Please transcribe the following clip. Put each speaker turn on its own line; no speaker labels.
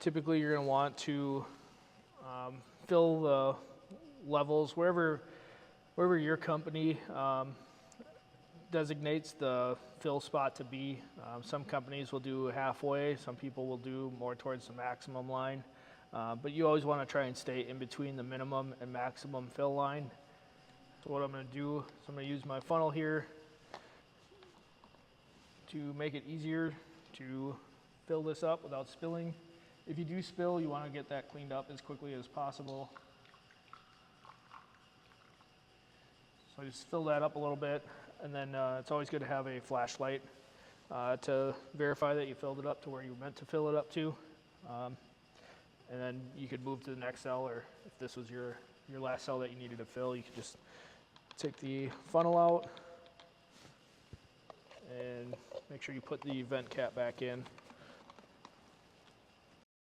typically you're going to want to fill the levels wherever your company designates the fill spot to be. Some companies will do halfway, some people will do more towards the maximum line, but you always want to try and stay in between the minimum and maximum fill line. So what I'm going to do is I'm going to use my funnel here to make it easier to fill this up without spilling. If you do spill, you want to get that cleaned up as quickly as possible. So I just fill that up a little bit, and then it's always good to have a flashlight to verify that you filled it up to where you meant to fill it up to. And then you could move to the next cell, or if this was your last cell that you needed to fill, you could just take the funnel out and make sure you put the vent cap back in.